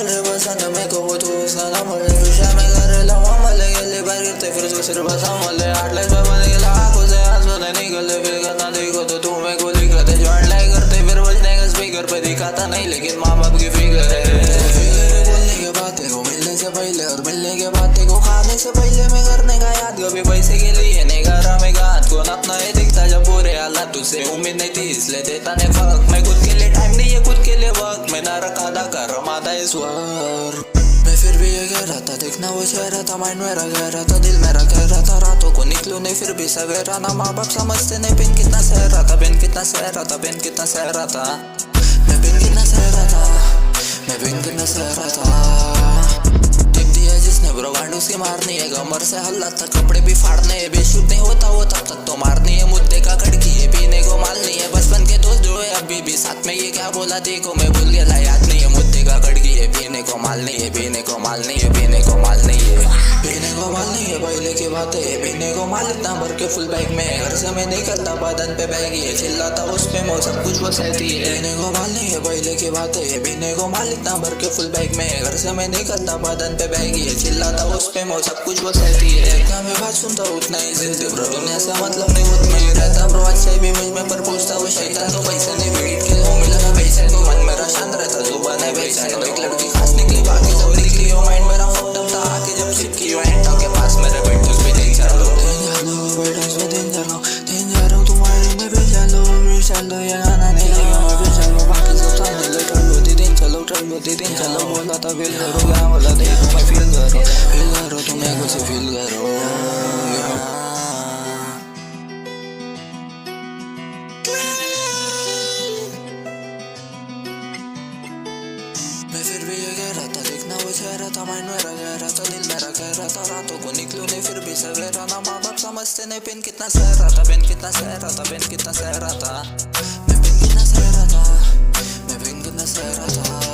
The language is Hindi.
मुझे पसंद मेरे को वो तू उसका नाम मुझे खुशा में कर लवा मले गेले बाहर गिरते फिर उसको सिर्फ बसा मले 8 लाख बने गेला आंखों से आंसू नहीं निकले फिर करना देखो तो तू मेरे को लिख रहे ज्वाइन लाइक करते फिर बजने का स्पीकर पे दिखाता नहीं लेकिन माँ बाप की फिक्र है। बोलने के बाद तेरे को मिलने से पहले और मिलने के बाद तेरे को खाने से पहले मैं करने का याद कभी पैसे के लिए नहीं करा मैं गात कौन अपना ये दिखता जब बुरे हालात तुझसे उम्मीद नहीं थी इसलिए देता नहीं फर्क मैं खुद के लिए टाइम नहीं है खुद के लिए वक्त मैं ना रखा था कर रमाता इस वक्त मैं फिर भी ये कह रहा था देखना वो चेहरा था माइंड मेरा कह रहा था दिल मेरा कह रहा था रातों को निकलूं नहीं फिर भी सवेरा ना माँ बाप समझते नहीं पेन कितना सह रहा था पेन कितना सह रहा था पेन कितना सह रहा था मैं पेन कितना सह रहा था मैं पेन कितना सह रहा था टिप दिया जिसने ब्रो गांड उसकी मारनी है कमर से हल्ला तक कपड़े भी फाड़ने है बेशुद्ध नहीं होता वो तब तक तो मारनी है मुद्दे का खड़की है पीने को मालनी है बचपन के दोस्त जो है अभी भी साथ में ये क्या बोला देखो मैं भूल गया याद नहीं है मुद्दे का खड़की है पीने को मालनी है पीने को मालनी है पीने को मालनी है पीने को मालनी है पहले की बात है पीने को माल इतना भर के फुल बैग में घर से मैं निकलता बदन पे बैगी है चिल्लाता उस पे मो सब कुछ वो सहती है पीने को मालनी है पहले की बात है पीने को माल इतना भर के फुल बैग में घर से मैं निकलता बदन पे बैगी है चिल्लाता उस पे मो सब कुछ वो सहती है जितना मैं बात सुनता उतना ही जिलती ब्रो दुनिया से मतलब नहीं उतना ही रहता ब्रो अच्छा भी मुझ में पर पूछता वो शैतान तो पैसे नहीं भेट के वो मिला था पैसे तो मन मेरा शांत रहता जुबान है पैसा एक लड़की खास निकली बाकी सब निकली हो माइंड मेरा फक्टम था आके जब सिक्की हो एंड के पास मेरे बेटोस पे नहीं चलो बेटोस पे दिन चलो तुम्हारे में भी चलो ये गाना नहीं लगा मैं भी चलो बाकी सब सामने लटलो दिन चलो बोला था फील करो क्या बोला देखो मैं फील करो तुम्हें कुछ फील करो मैं फिर भी ये कह रहा था देखना वो चेहरा था माइंड मेरा कह रहा था दिल मेरा कह रहा था रातों को निकलूं नहीं फिर भी सवेरा ना माँ बाप समझते नहीं पेन कितना सह रहा था पेन कितना सह रहा था पेन कितना सह रहा था मैं पेन कितना सह रहा था मैं पेन कितना सह रहा था